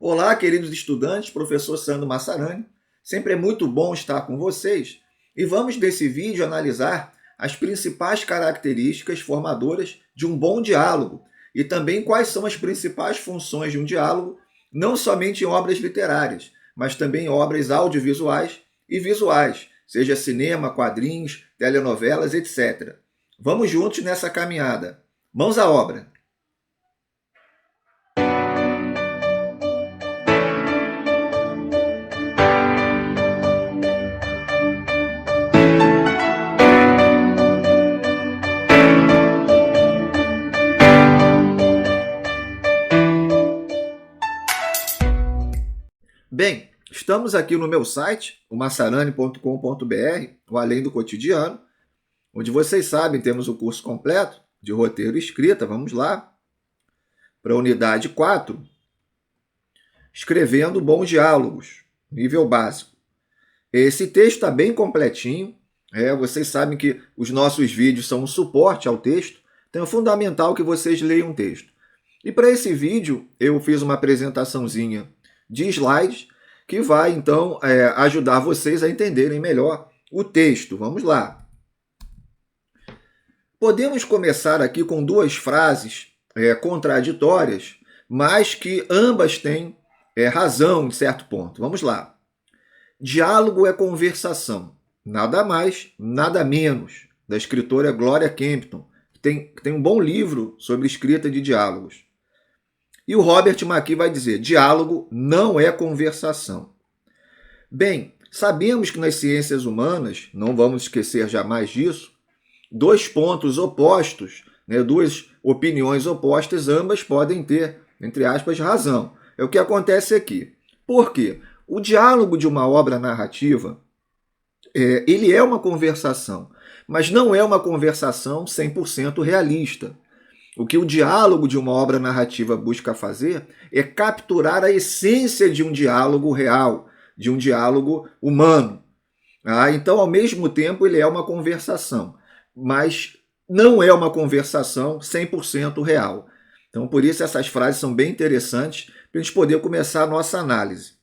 Olá, queridos estudantes, professor Sandro Massarani. Sempre é muito bom estar com vocês e vamos nesse vídeo analisar as principais características formadoras de um bom diálogo e também quais são as principais funções de um diálogo, não somente em obras literárias, mas também em obras audiovisuais e visuais, seja cinema, quadrinhos, telenovelas, etc. Vamos juntos nessa caminhada. Mãos à obra! Bem, estamos aqui no meu site, o massarani.com.br, o Além do Cotidiano, onde vocês sabem, temos o curso completo de roteiro e escrita. Vamos lá para a unidade 4, escrevendo bons diálogos, nível básico. Esse texto está bem completinho, vocês sabem que os nossos vídeos são um suporte ao texto, então é fundamental que vocês leiam o texto. E para esse vídeo eu fiz uma apresentaçãozinha de slides que vai então ajudar vocês a entenderem melhor o texto. Vamos lá. Podemos começar aqui com duas frases contraditórias, mas que ambas têm razão em certo ponto. Vamos lá. Diálogo é conversação, nada mais, nada menos, da escritora Gloria Kempton, que tem um bom livro sobre escrita de diálogos. E o Robert McKee vai dizer, diálogo não é conversação. Bem, sabemos que nas ciências humanas, não vamos esquecer jamais disso, dois pontos opostos, duas opiniões opostas, ambas podem ter, entre aspas, razão. É o que acontece aqui. Por quê? O diálogo de uma obra narrativa, ele é uma conversação, mas não é uma conversação 100% realista. O que o diálogo de uma obra narrativa busca fazer é capturar a essência de um diálogo real, de um diálogo humano. Então, ao mesmo tempo, ele é uma conversação, mas não é uma conversação 100% real. Então, por isso, essas frases são bem interessantes para a gente poder começar a nossa análise.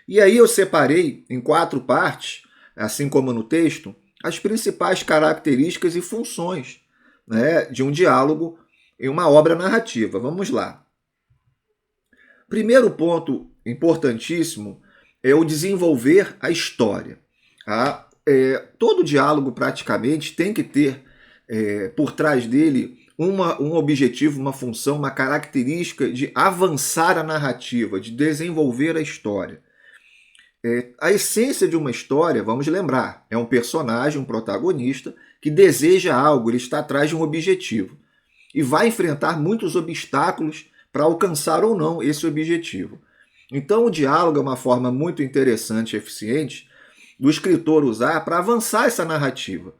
E aí eu separei em 4 partes, assim como no texto, as principais características e funções de um diálogo em uma obra narrativa. Vamos lá. Primeiro ponto importantíssimo é o desenvolver a história. Todo diálogo praticamente tem que ter por trás dele um objetivo, uma função, uma característica de avançar a narrativa, de desenvolver a história. A essência de uma história, vamos lembrar, é um personagem, um protagonista, que deseja algo, ele está atrás de um objetivo. E vai enfrentar muitos obstáculos para alcançar ou não esse objetivo. Então o diálogo é uma forma muito interessante e eficiente do escritor usar para avançar essa narrativa.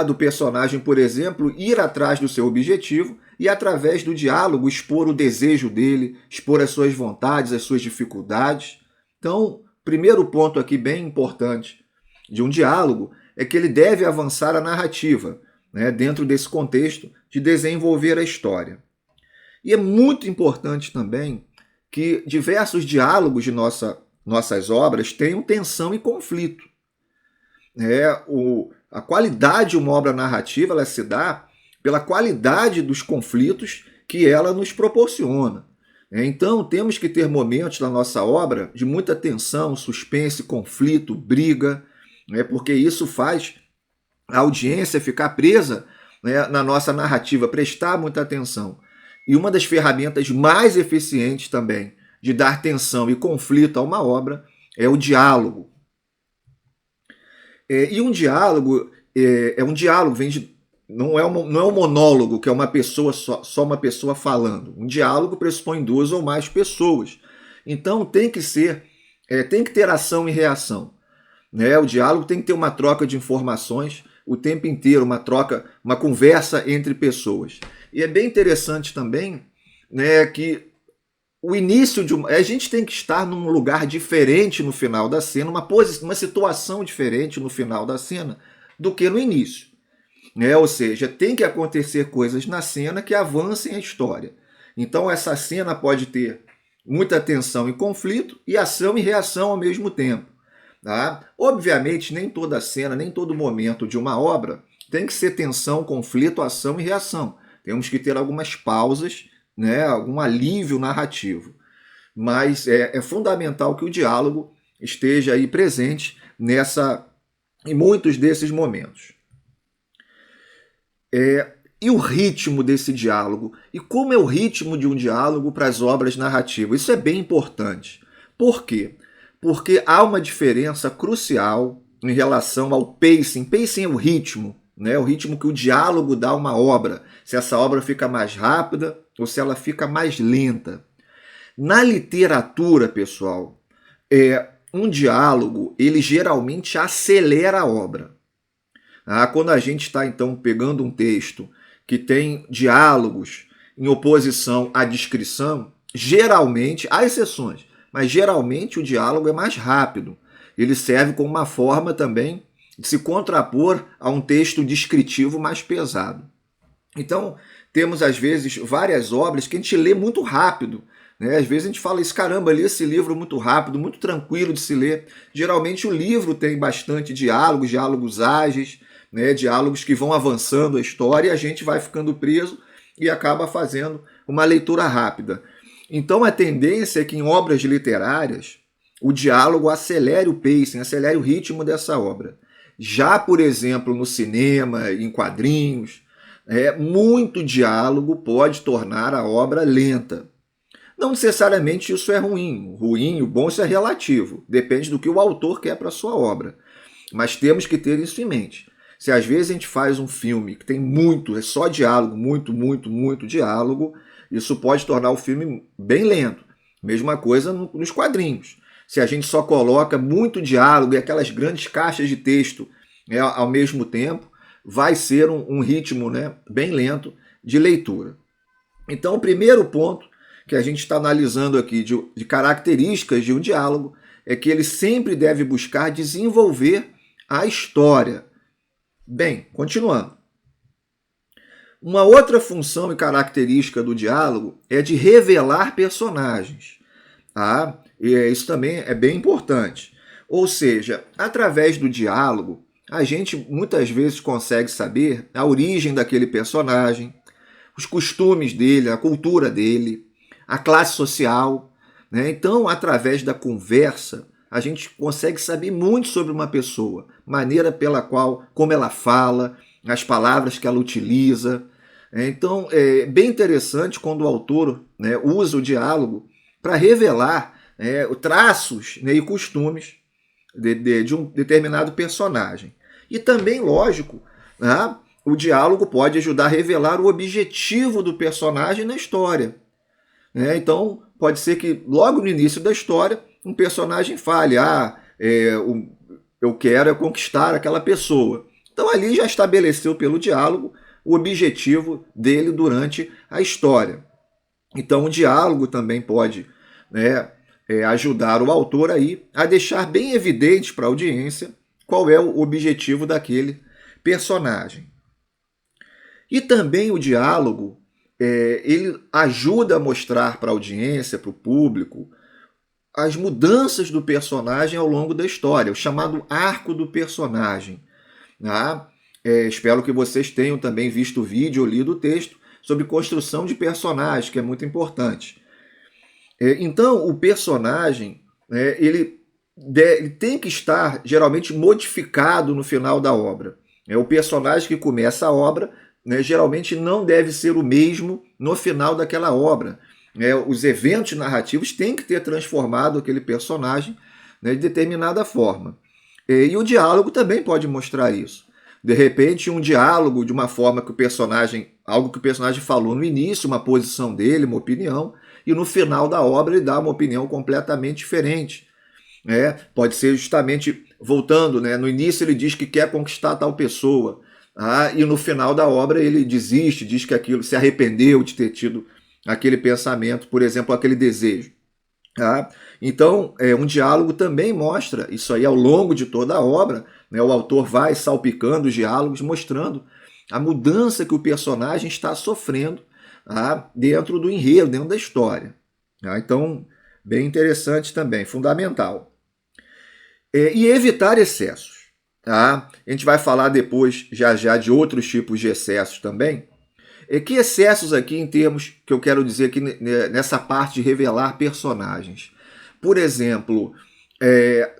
Do personagem, por exemplo, ir atrás do seu objetivo e, através do diálogo, expor o desejo dele, expor as suas vontades, as suas dificuldades. Então, primeiro ponto aqui bem importante de um diálogo é que ele deve avançar a narrativa, dentro desse contexto de desenvolver a história. E é muito importante também que diversos diálogos de nossas obras tenham tensão e conflito. A qualidade de uma obra narrativa ela se dá pela qualidade dos conflitos que ela nos proporciona. Então, temos que ter momentos na nossa obra de muita tensão, suspense, conflito, briga, porque isso faz a audiência ficar presa na nossa narrativa, prestar muita atenção. E uma das ferramentas mais eficientes também de dar tensão e conflito a uma obra é o diálogo. E um diálogo não é um monólogo, que é uma pessoa só uma pessoa falando. Um diálogo pressupõe 2 ou mais pessoas. Então tem que ter ação e reação. O diálogo tem que ter uma troca de informações o tempo inteiro, uma conversa entre pessoas. E é bem interessante também que o início a gente tem que estar num lugar diferente no final da cena, uma situação diferente no final da cena do que no início. Ou seja, tem que acontecer coisas na cena que avancem a história. Então essa cena pode ter muita tensão e conflito e ação e reação ao mesmo tempo. Tá? Obviamente, nem toda cena, nem todo momento de uma obra tem que ser tensão, conflito, ação e reação. Temos que ter algumas pausas, né, algum alívio narrativo. Mas é fundamental que o diálogo esteja aí presente em muitos desses momentos. E o ritmo desse diálogo? E como é o ritmo de um diálogo para as obras narrativas? Isso é bem importante. Por quê? Porque há uma diferença crucial em relação ao pacing. Pacing é o ritmo, né? O ritmo que o diálogo dá a uma obra. Se essa obra fica mais rápida ou se ela fica mais lenta. Na literatura, pessoal, um diálogo, ele geralmente acelera a obra. Quando a gente está, então, pegando um texto que tem diálogos em oposição à descrição, geralmente, há exceções, mas geralmente o diálogo é mais rápido. Ele serve como uma forma também de se contrapor a um texto descritivo mais pesado. Então, temos às vezes várias obras que a gente lê muito rápido, né? Às vezes a gente fala isso, caramba, li esse livro muito rápido, muito tranquilo de se ler. Geralmente o livro tem bastante diálogos, diálogos ágeis, né, diálogos que vão avançando a história e a gente vai ficando preso e acaba fazendo uma leitura rápida. Então a tendência é que em obras literárias o diálogo acelere o pacing, acelere o ritmo dessa obra. Já, por exemplo, no cinema, em quadrinhos, muito diálogo pode tornar a obra lenta. Não necessariamente isso é ruim. O ruim, o bom, isso é relativo. Depende do que o autor quer para a sua obra. Mas temos que ter isso em mente. Se às vezes a gente faz um filme que tem muito, é só diálogo, muito diálogo, isso pode tornar o filme bem lento. Mesma coisa nos quadrinhos. Se a gente só coloca muito diálogo e aquelas grandes caixas de texto ao mesmo tempo, vai ser um ritmo, né, bem lento de leitura. Então, o primeiro ponto que a gente está analisando aqui de características de um diálogo é que ele sempre deve buscar desenvolver a história. Bem, continuando. Uma outra função e característica do diálogo é de revelar personagens. E isso também é bem importante. Ou seja, através do diálogo, a gente muitas vezes consegue saber a origem daquele personagem, os costumes dele, a cultura dele, a classe social, né? Então, através da conversa, a gente consegue saber muito sobre uma pessoa, maneira pela qual, como ela fala, as palavras que ela utiliza. Então, é bem interessante quando o autor, né, usa o diálogo para revelar traços, né, e costumes de um determinado personagem. E também, lógico, né, o diálogo pode ajudar a revelar o objetivo do personagem na história. Então, pode ser que logo no início da história, um personagem fale, eu quero conquistar aquela pessoa. Então, ali já estabeleceu pelo diálogo o objetivo dele durante a história. Então, o diálogo também pode, né, ajudar o autor aí a deixar bem evidente para a audiência qual é o objetivo daquele personagem. E também o diálogo, ele ajuda a mostrar para a audiência, para o público, as mudanças do personagem ao longo da história, o chamado arco do personagem. Espero que vocês tenham também visto o vídeo ou lido o texto sobre construção de personagem, que é muito importante. Então, o personagem, ele tem que estar geralmente modificado no final da obra. O personagem que começa a obra, né, geralmente não deve ser o mesmo no final daquela obra. Os eventos narrativos têm que ter transformado aquele personagem, né, de determinada forma. E o diálogo também pode mostrar isso. De repente, um diálogo de uma forma que algo que o personagem falou no início, uma posição dele, uma opinião, e no final da obra ele dá uma opinião completamente diferente. Pode ser justamente, voltando, né, no início ele diz que quer conquistar tal pessoa, e no final da obra ele desiste, diz que aquilo se arrependeu de ter tido aquele pensamento, por exemplo, aquele desejo. Então, um diálogo também mostra isso aí ao longo de toda a obra, né? O autor vai salpicando os diálogos, mostrando a mudança que o personagem está sofrendo dentro do enredo, dentro da história. Então, Bem interessante também, fundamental. E evitar excessos. Tá? A gente vai falar depois, já já, de outros tipos de excessos também. Que excessos aqui em termos que eu quero dizer aqui nessa parte de revelar personagens? Por exemplo,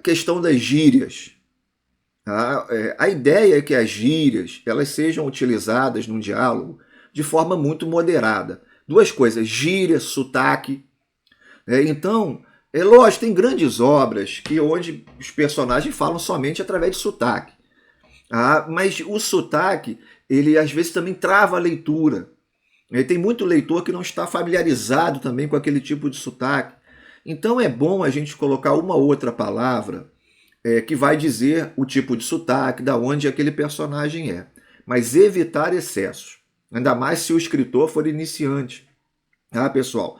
questão das gírias. Tá? A ideia é que as gírias elas sejam utilizadas num diálogo de forma muito moderada. Duas coisas, gíria, sotaque. Então, é lógico, tem grandes obras que onde os personagens falam somente através de sotaque. Mas o sotaque, ele às vezes também trava a leitura. Tem muito leitor que não está familiarizado também com aquele tipo de sotaque. Então é bom a gente colocar uma outra palavra que vai dizer o tipo de sotaque, da onde aquele personagem é. Mas evitar excessos. Ainda mais se o escritor for iniciante. Pessoal?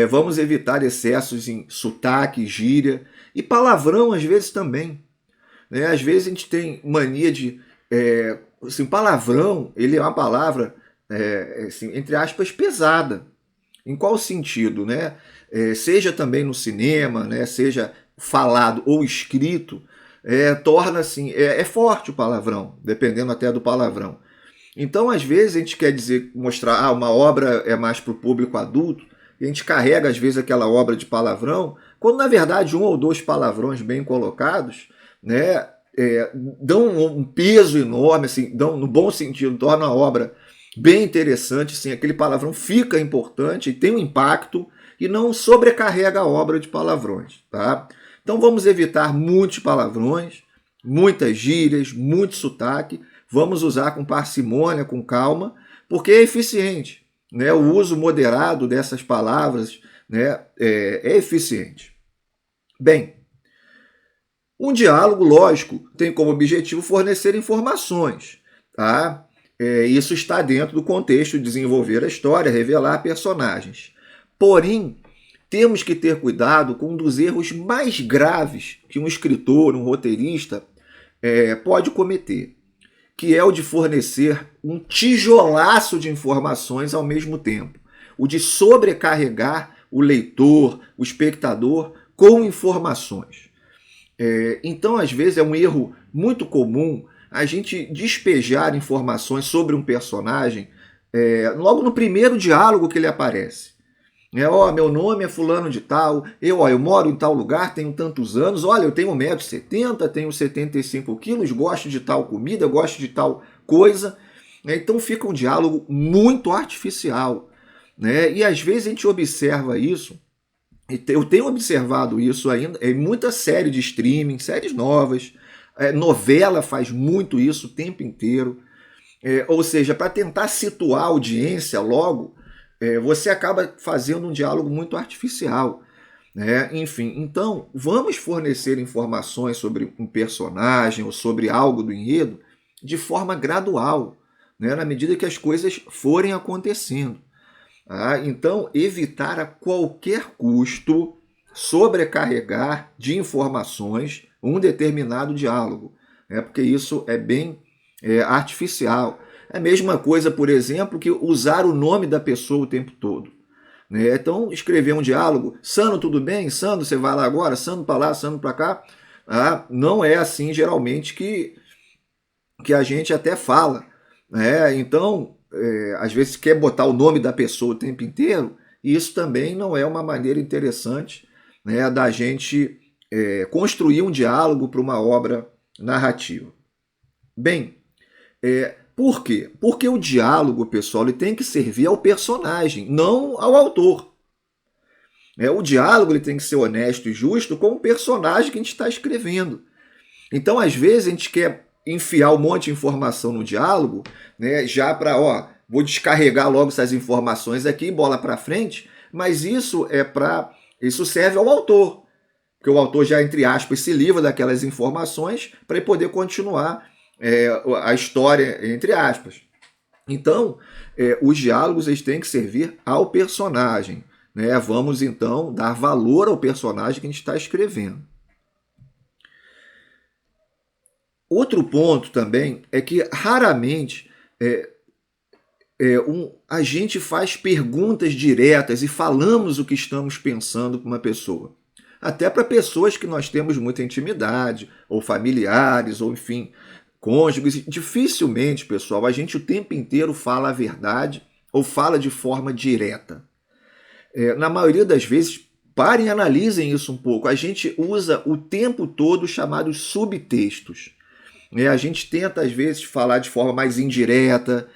Vamos evitar excessos em sotaque, gíria e palavrão às vezes também. Às vezes a gente tem mania de... assim, palavrão, ele é uma palavra, assim, entre aspas, pesada. Em qual sentido? Né? Seja também no cinema, né? Seja falado ou escrito, torna assim... É forte o palavrão, dependendo até do palavrão. Então, às vezes, a gente quer dizer, mostrar, uma obra é mais para o público adulto, e a gente carrega, às vezes, aquela obra de palavrão, quando, na verdade, um ou dois palavrões bem colocados, né, dão um peso enorme, assim, dão, no bom sentido, tornam a obra bem interessante, assim, aquele palavrão fica importante e tem um impacto e não sobrecarrega a obra de palavrões. Tá? Então, vamos evitar muitos palavrões, muitas gírias, muito sotaque. Vamos usar com parcimônia, com calma, porque é eficiente. Né? O uso moderado dessas palavras, né, é eficiente. Bem, um diálogo, lógico, tem como objetivo fornecer informações. Tá? Isso está dentro do contexto de desenvolver a história, revelar personagens. Porém, temos que ter cuidado com um dos erros mais graves que um escritor, um roteirista, pode cometer, que é o de fornecer um tijolaço de informações ao mesmo tempo. O de sobrecarregar o leitor, o espectador, com informações. Então, às vezes, é um erro muito comum a gente despejar informações sobre um personagem logo no primeiro diálogo que ele aparece. Meu nome é fulano de tal, eu moro em tal lugar, tenho tantos anos, olha, eu tenho 1,70 m, tenho 75 quilos, gosto de tal comida, gosto de tal coisa. Então fica um diálogo muito artificial. E às vezes a gente observa isso, e eu tenho observado isso ainda em muita série de streaming, séries novas, novela faz muito isso o tempo inteiro. Ou seja, para tentar situar a audiência logo, você acaba fazendo um diálogo muito artificial. Enfim, então vamos fornecer informações sobre um personagem ou sobre algo do enredo de forma gradual, na medida que as coisas forem acontecendo. Então, evitar a qualquer custo sobrecarregar de informações um determinado diálogo, porque isso é bem artificial. É a mesma coisa, por exemplo, que usar o nome da pessoa o tempo todo. Então, escrever um diálogo, Sandro, tudo bem? Sandro, você vai lá agora? Sandro para lá, Sandro para cá? Não é assim, geralmente, que a gente até fala. Então, às vezes quer botar o nome da pessoa o tempo inteiro, e isso também não é uma maneira interessante da gente construir um diálogo para uma obra narrativa. Bem, por quê? Porque o diálogo, pessoal, ele tem que servir ao personagem, não ao autor. O diálogo ele tem que ser honesto e justo com o personagem que a gente está escrevendo. Então, às vezes, a gente quer enfiar um monte de informação no diálogo, já para, vou descarregar logo essas informações aqui, bola para frente, mas isso isso serve ao autor, porque o autor já, entre aspas, se livra daquelas informações para ele poder continuar a história, entre aspas. Então, os diálogos eles têm que servir ao personagem. Vamos, então, dar valor ao personagem que a gente está escrevendo. Outro ponto também é que, raramente, a gente faz perguntas diretas e falamos o que estamos pensando para uma pessoa. Até para pessoas que nós temos muita intimidade, ou familiares, ou enfim, cônjuges. Dificilmente, pessoal, a gente o tempo inteiro fala a verdade ou fala de forma direta. Na maioria das vezes, parem e analisem isso um pouco. A gente usa o tempo todo os chamados subtextos. A gente tenta, às vezes, falar de forma mais indireta,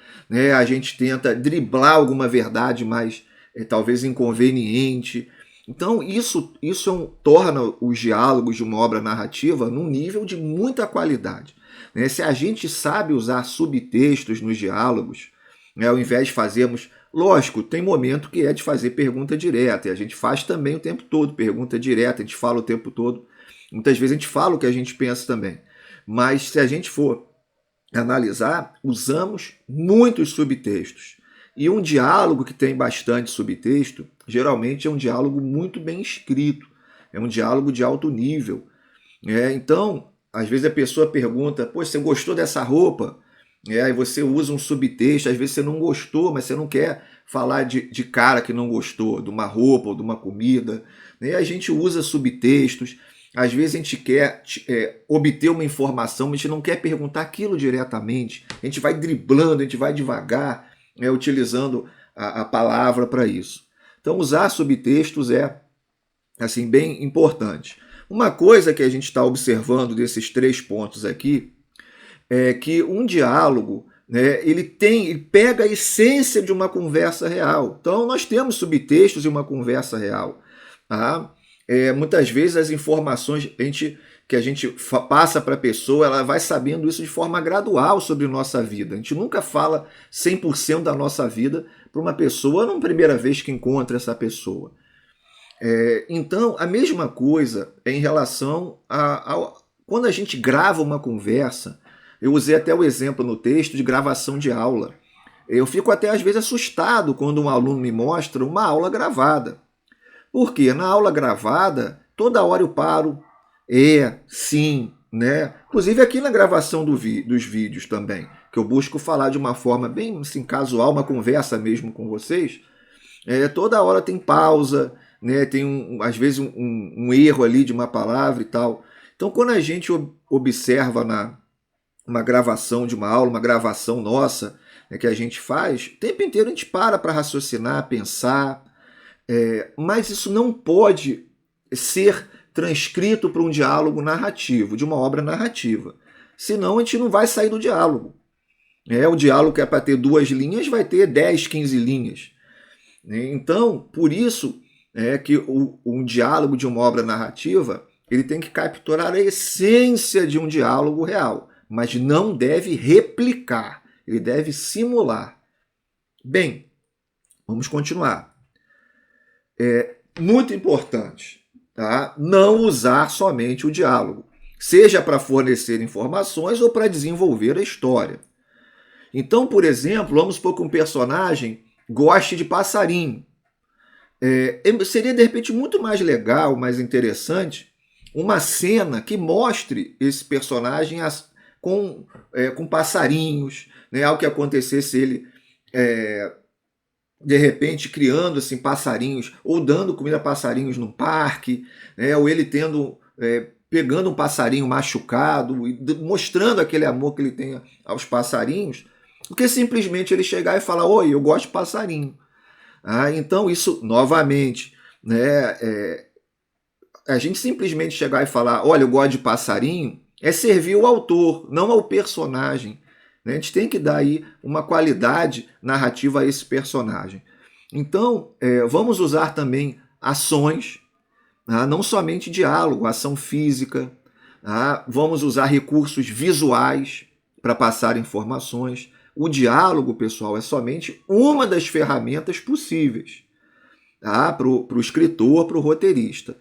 a gente tenta driblar alguma verdade mais, talvez, inconveniente. Então, isso torna os diálogos de uma obra narrativa num nível de muita qualidade. Se a gente sabe usar subtextos nos diálogos, ao invés de fazermos... Lógico, tem momento que é de fazer pergunta direta, e a gente faz também o tempo todo pergunta direta, a gente fala o tempo todo. Muitas vezes a gente fala o que a gente pensa também. Mas se a gente for analisar, usamos muitos subtextos. E um diálogo que tem bastante subtexto, geralmente é um diálogo muito bem escrito, é um diálogo de alto nível. Então, às vezes a pessoa pergunta, pô, você gostou dessa roupa? Aí você usa um subtexto, às vezes você não gostou, mas você não quer falar de cara que não gostou, de uma roupa ou de uma comida. A gente usa subtextos, às vezes a gente quer obter uma informação, mas a gente não quer perguntar aquilo diretamente. A gente vai driblando, a gente vai devagar, utilizando a palavra para isso. Então usar subtextos é assim, bem importante. Uma coisa que a gente está observando desses 3 pontos aqui é que um diálogo, ele pega a essência de uma conversa real. Então, nós temos subtextos em uma conversa real. Tá? Muitas vezes as informações que a gente passa para a pessoa, ela vai sabendo isso de forma gradual sobre nossa vida. A gente nunca fala 100% da nossa vida para uma pessoa na primeira vez que encontra essa pessoa. Então, a mesma coisa é em relação quando a gente grava uma conversa. Eu usei até o exemplo no texto de gravação de aula. Eu fico até às vezes assustado quando um aluno me mostra uma aula gravada. Porque na aula gravada, toda hora eu paro, sim, Inclusive aqui na gravação dos vídeos também, que eu busco falar de uma forma bem assim, casual, uma conversa mesmo com vocês. Toda hora tem pausa, tem às vezes um erro ali de uma palavra e tal. Então quando a gente observa uma gravação de uma aula, uma gravação nossa, que a gente faz, o tempo inteiro a gente para raciocinar, pensar, mas isso não pode ser transcrito para um diálogo narrativo, de uma obra narrativa. Senão a gente não vai sair do diálogo. O diálogo que é para ter 2 linhas vai ter 10, 15 linhas. Então, por isso que um diálogo de uma obra narrativa ele tem que capturar a essência de um diálogo real, mas não deve replicar, ele deve simular. Bem, vamos continuar. Muito importante, tá? Não usar somente o diálogo, seja para fornecer informações ou para desenvolver a história. Então, por exemplo, vamos supor que um personagem goste de passarinho. Seria, de repente, muito mais legal, mais interessante, uma cena que mostre esse personagem com passarinhos, algo que acontecesse ele, de repente, criando assim, passarinhos, ou dando comida a passarinhos num parque, ou ele pegando um passarinho machucado e mostrando aquele amor que ele tem aos passarinhos, do que simplesmente ele chegar e falar, oi, eu gosto de passarinho. Então isso, novamente, a gente simplesmente chegar e falar, olha, eu gosto de passarinho, é servir o autor, não ao personagem. A gente tem que dar aí uma qualidade narrativa a esse personagem. Então, vamos usar também ações, não somente diálogo, ação física. Vamos usar recursos visuais para passar informações. O diálogo, pessoal, é somente uma das ferramentas possíveis para o escritor, para o roteirista.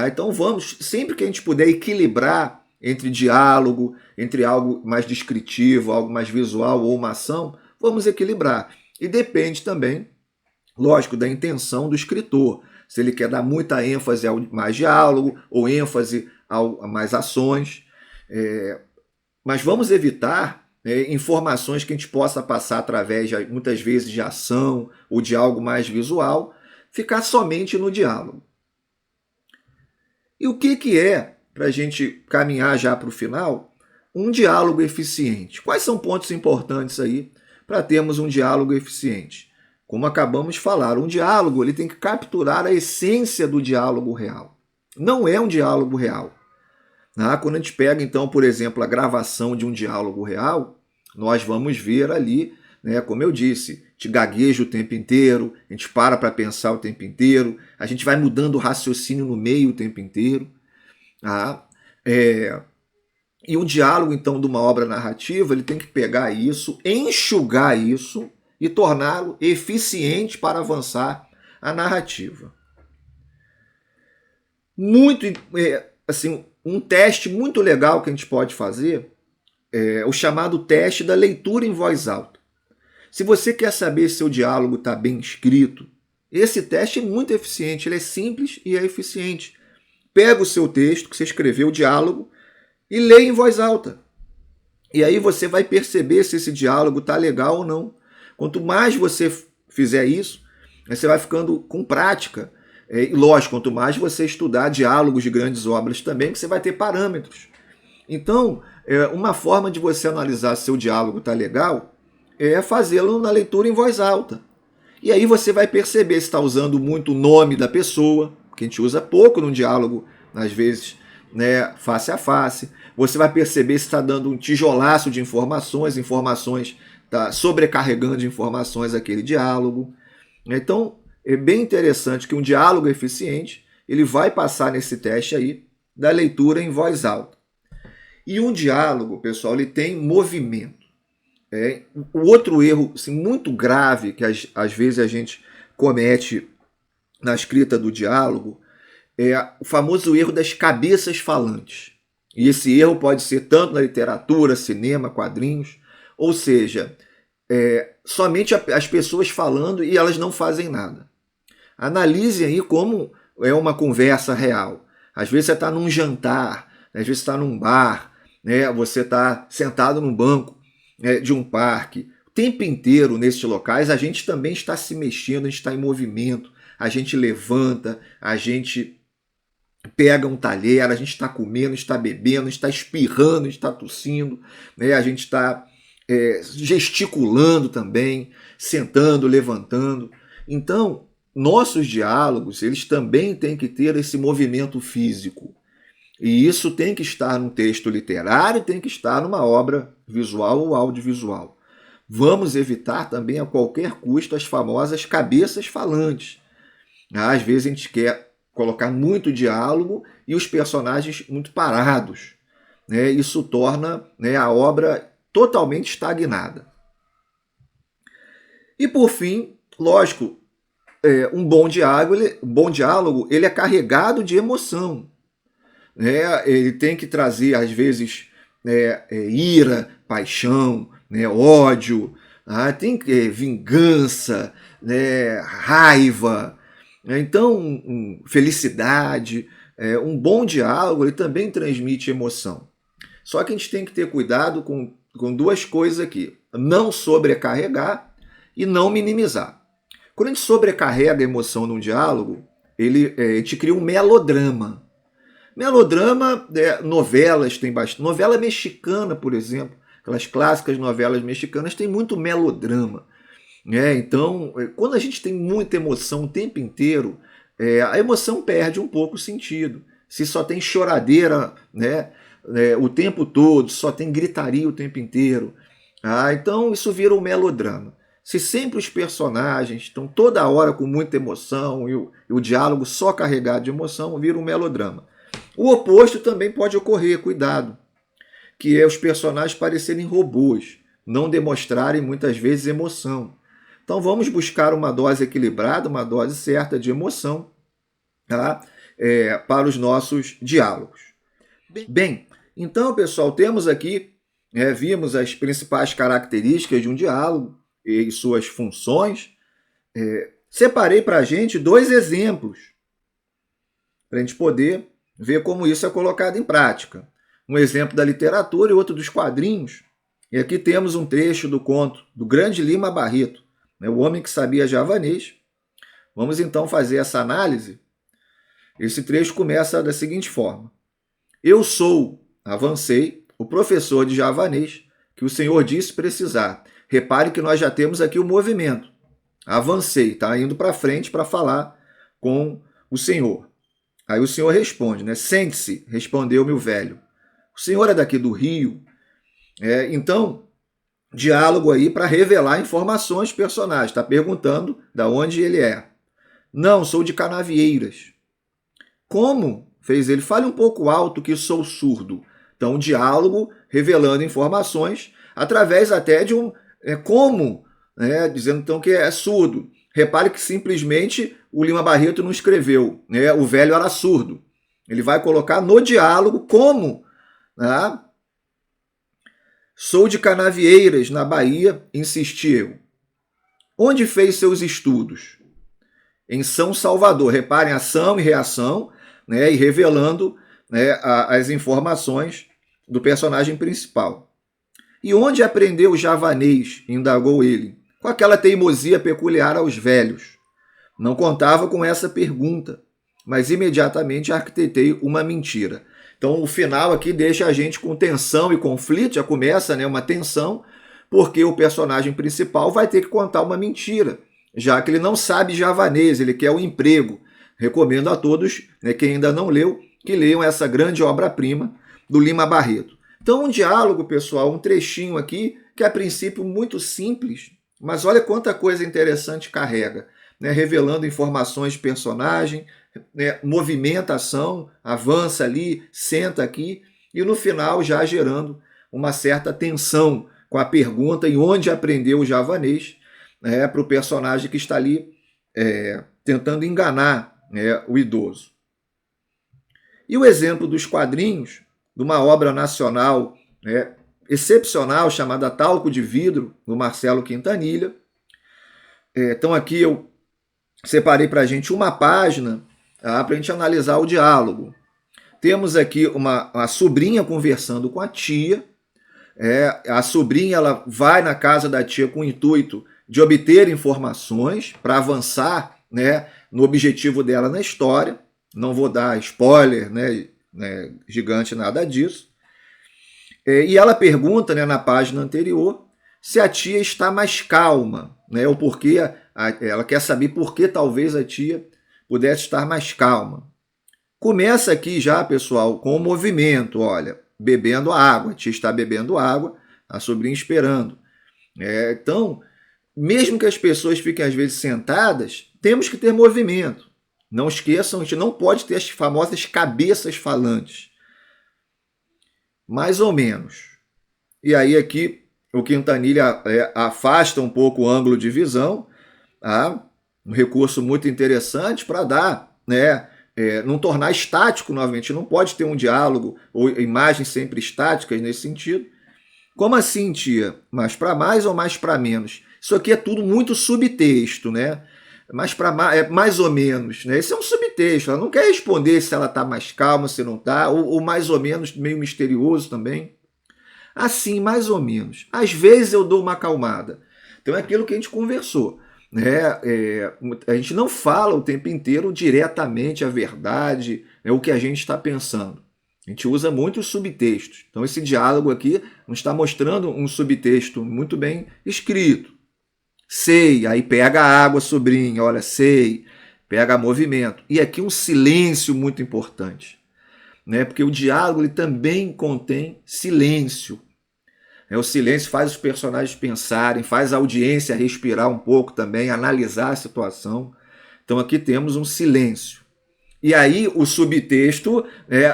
Então vamos, sempre que a gente puder equilibrar entre diálogo, entre algo mais descritivo, algo mais visual ou uma ação, vamos equilibrar. E depende também, lógico, da intenção do escritor. Se ele quer dar muita ênfase ao mais diálogo ou ênfase a mais ações. Mas vamos evitar informações que a gente possa passar através, muitas vezes, de ação ou de algo mais visual, ficar somente no diálogo. E o que é, para a gente caminhar já para o final, um diálogo eficiente? Quais são pontos importantes aí para termos um diálogo eficiente? Como acabamos de falar, um diálogo ele tem que capturar a essência do diálogo real. Não é um diálogo real. Quando a gente pega, então, por exemplo, a gravação de um diálogo real, nós vamos ver ali, como eu disse, te gagueja o tempo inteiro, a gente para pensar o tempo inteiro, a gente vai mudando o raciocínio no meio o tempo inteiro. E um diálogo, então, de uma obra narrativa, ele tem que pegar isso, enxugar isso e torná-lo eficiente para avançar a narrativa. Muito, assim, um teste muito legal que a gente pode fazer é o chamado teste da leitura em voz alta. Se você quer saber se o diálogo está bem escrito, esse teste é muito eficiente, ele é simples e é eficiente. Pega o seu texto que você escreveu, o diálogo, e lê em voz alta. E aí você vai perceber se esse diálogo está legal ou não. Quanto mais você fizer isso, você vai ficando com prática. E lógico, quanto mais você estudar diálogos de grandes obras também, que você vai ter parâmetros. Então, uma forma de você analisar se seu diálogo está legal é fazê-lo na leitura em voz alta. E aí você vai perceber se está usando muito o nome da pessoa, que a gente usa pouco no diálogo, às vezes, face a face. Você vai perceber se está dando um tijolaço de informações está sobrecarregando de informações aquele diálogo. Então, é bem interessante que um diálogo eficiente, ele vai passar nesse teste aí da leitura em voz alta. E um diálogo, pessoal, ele tem movimento. O outro erro assim, muito grave que às vezes a gente comete na escrita do diálogo é o famoso erro das cabeças falantes. E esse erro pode ser tanto na literatura, cinema, quadrinhos, ou seja, somente as pessoas falando e elas não fazem nada. Analise aí como é uma conversa real. Às vezes você está num jantar, às vezes você está num bar, você está sentado num banco de um parque. O tempo inteiro nesses locais a gente também está se mexendo, a gente está em movimento, a gente levanta, a gente pega um talher, a gente está comendo, está bebendo, está espirrando, está tossindo, a gente está gesticulando também, sentando, levantando. Então, nossos diálogos, eles também têm que ter esse movimento físico. E isso tem que estar num texto literário, tem que estar numa obra visual ou audiovisual. Vamos evitar também a qualquer custo as famosas cabeças falantes. Às vezes a gente quer colocar muito diálogo e os personagens muito parados. Isso torna a obra totalmente estagnada. E por fim, lógico, um bom diálogo ele é carregado de emoção. Ele tem que trazer, às vezes, ira, paixão, ódio, tem vingança, raiva, então felicidade. Um bom diálogo ele também transmite emoção. Só que a gente tem que ter cuidado com duas coisas aqui: não sobrecarregar e não minimizar. Quando a gente sobrecarrega a emoção num diálogo, a gente cria um melodrama. Melodrama, novelas tem bastante. Novela mexicana, por exemplo, aquelas clássicas novelas mexicanas, tem muito melodrama. Então, quando a gente tem muita emoção o tempo inteiro, a emoção perde um pouco o sentido. Se só tem choradeira o tempo todo, só tem gritaria o tempo inteiro, então isso vira um melodrama. Se sempre os personagens estão toda hora com muita emoção e o diálogo só carregado de emoção, vira um melodrama. O oposto também pode ocorrer, cuidado, que é os personagens parecerem robôs, não demonstrarem muitas vezes emoção. Então vamos buscar uma dose equilibrada, uma dose certa de emoção, para os nossos diálogos. Bem, então, pessoal, temos aqui, vimos as principais características de um diálogo e suas funções. Separei para a gente 2 exemplos, para a gente poder ver como isso é colocado em prática. Um exemplo da literatura e outro dos quadrinhos. E aqui temos um trecho do conto do grande Lima Barreto, né, o homem que sabia javanês. Vamos então fazer essa análise. Esse trecho começa da seguinte forma: eu sou, avancei, o professor de javanês que o senhor disse precisar. Repare que nós já temos aqui o movimento. Avancei, está indo para frente para falar com o senhor. Aí o senhor responde, né? Sente-se, respondeu-me o velho. O senhor é daqui do Rio. Então, diálogo aí para revelar informações personagens. Está perguntando de onde ele é. Não, sou de Canavieiras. Como? Fez ele. Fale um pouco alto que sou surdo. Então, diálogo revelando informações através até de um... como? Dizendo então que é surdo. Repare que simplesmente o Lima Barreto não escreveu. O velho era surdo. Ele vai colocar no diálogo como. Sou de Canavieiras, na Bahia, insisti eu. Onde fez seus estudos? Em São Salvador. Reparem, ação e reação, e revelando as informações do personagem principal. E onde aprendeu o javanês? Indagou ele, com aquela teimosia peculiar aos velhos. Não contava com essa pergunta, mas imediatamente arquitetei uma mentira. Então o final aqui deixa a gente com tensão e conflito, já começa uma tensão, porque o personagem principal vai ter que contar uma mentira, já que ele não sabe javanês, ele quer um emprego. Recomendo a todos, quem ainda não leu, que leiam essa grande obra-prima do Lima Barreto. Então um diálogo, pessoal, um trechinho aqui, que a princípio muito simples, mas olha quanta coisa interessante carrega, revelando informações de personagem, movimentação, avança ali, senta aqui, e no final já gerando uma certa tensão com a pergunta em onde aprendeu o javanês, para o personagem que está ali tentando enganar o idoso. E o exemplo dos quadrinhos, de uma obra nacional excepcional chamada Talco de Vidro, do Marcelo Quintanilha. Então aqui eu separei para a gente uma página para a gente analisar o diálogo. Temos aqui uma sobrinha conversando com a tia. A sobrinha ela vai na casa da tia com o intuito de obter informações para avançar no objetivo dela na história. Não vou dar spoiler gigante, nada disso. E ela pergunta na página anterior se a tia está mais calma, ou porque ela quer saber por que talvez a tia pudesse estar mais calma. Começa aqui já, pessoal, com o movimento, olha, bebendo água, a tia está bebendo água, a sobrinha esperando. Então, mesmo que as pessoas fiquem às vezes sentadas, temos que ter movimento. Não esqueçam, a gente não pode ter as famosas cabeças falantes. Mais ou menos. E aí aqui o Quintanilha afasta um pouco o ângulo de visão, um recurso muito interessante para dar, não tornar estático novamente. Não pode ter um diálogo ou imagens sempre estáticas nesse sentido. Como assim, tia? Mais para mais ou mais para menos? Isso aqui é tudo muito subtexto, mais ou menos, Esse é um subtexto. Ela não quer responder se ela está mais calma, se não está, ou mais ou menos meio misterioso também. Assim, mais ou menos. Às vezes eu dou uma acalmada. Então é aquilo que a gente conversou. A gente não fala o tempo inteiro diretamente a verdade, o que a gente está pensando. A gente usa muito os subtextos. Então esse diálogo aqui nos está mostrando um subtexto muito bem escrito. Sei, aí pega a água, sobrinha, olha, sei, pega movimento. E aqui um silêncio muito importante, porque o diálogo ele também contém silêncio. O silêncio faz os personagens pensarem, faz a audiência respirar um pouco também, analisar a situação. Então aqui temos um silêncio. E aí o subtexto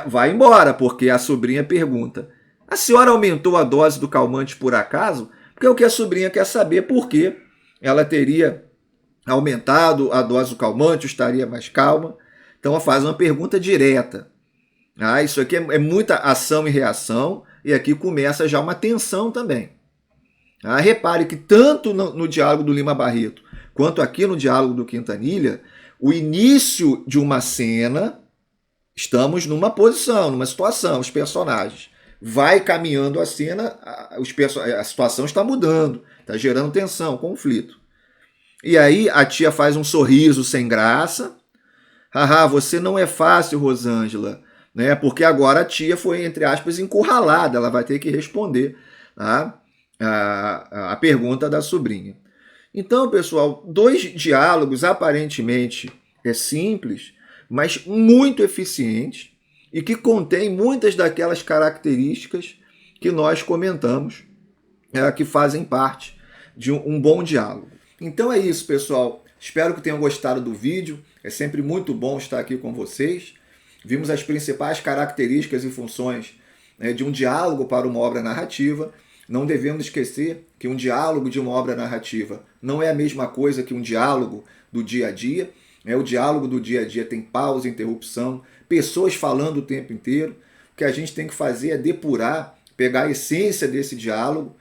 vai embora, porque a sobrinha pergunta: a senhora aumentou a dose do calmante por acaso? Porque o que a sobrinha quer saber por quê ela teria aumentado a dose do calmante, estaria mais calma. Então ela faz uma pergunta direta. Isso aqui é muita ação e reação, e aqui começa já uma tensão também. Repare que tanto no diálogo do Lima Barreto, quanto aqui no diálogo do Quintanilha, o início de uma cena, estamos numa posição, numa situação, os personagens. vai caminhando a cena, a situação está mudando, está gerando tensão, conflito. E aí a tia faz um sorriso sem graça. Haha, você não é fácil, Rosângela, né? Porque agora a tia foi, entre aspas, encurralada, ela vai ter que responder a pergunta da sobrinha. Então, pessoal, dois diálogos aparentemente simples, mas muito eficientes e que contém muitas daquelas características que nós comentamos, que fazem parte de um bom diálogo. Então é isso, pessoal. Espero que tenham gostado do vídeo. É sempre muito bom estar aqui com vocês. Vimos as principais características e funções de um diálogo para uma obra narrativa. Não devemos esquecer que um diálogo de uma obra narrativa não é a mesma coisa que um diálogo do dia a dia. O diálogo do dia a dia tem pausa, interrupção, pessoas falando o tempo inteiro. O que a gente tem que fazer é depurar, pegar a essência desse diálogo.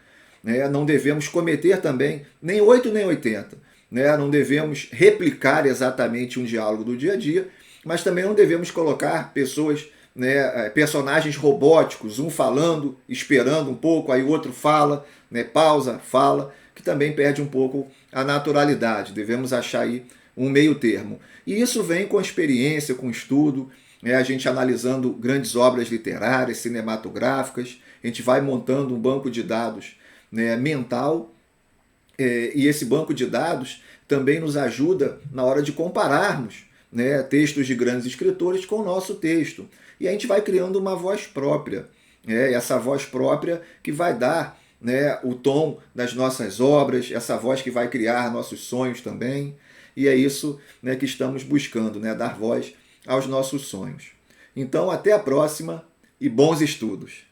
Não devemos cometer também nem 8 nem 80. Não devemos replicar exatamente um diálogo do dia a dia, mas também não devemos colocar pessoas, personagens robóticos, um falando, esperando um pouco, aí o outro fala, pausa, fala, que também perde um pouco a naturalidade. Devemos achar aí um meio termo. E isso vem com a experiência, com o estudo, a gente analisando grandes obras literárias, cinematográficas, a gente vai montando um banco de dados mental, e esse banco de dados também nos ajuda na hora de compararmos textos de grandes escritores com o nosso texto. E a gente vai criando uma voz própria, essa voz própria que vai dar o tom das nossas obras, essa voz que vai criar nossos sonhos também. E é isso que estamos buscando, dar voz aos nossos sonhos. Então, até a próxima e bons estudos!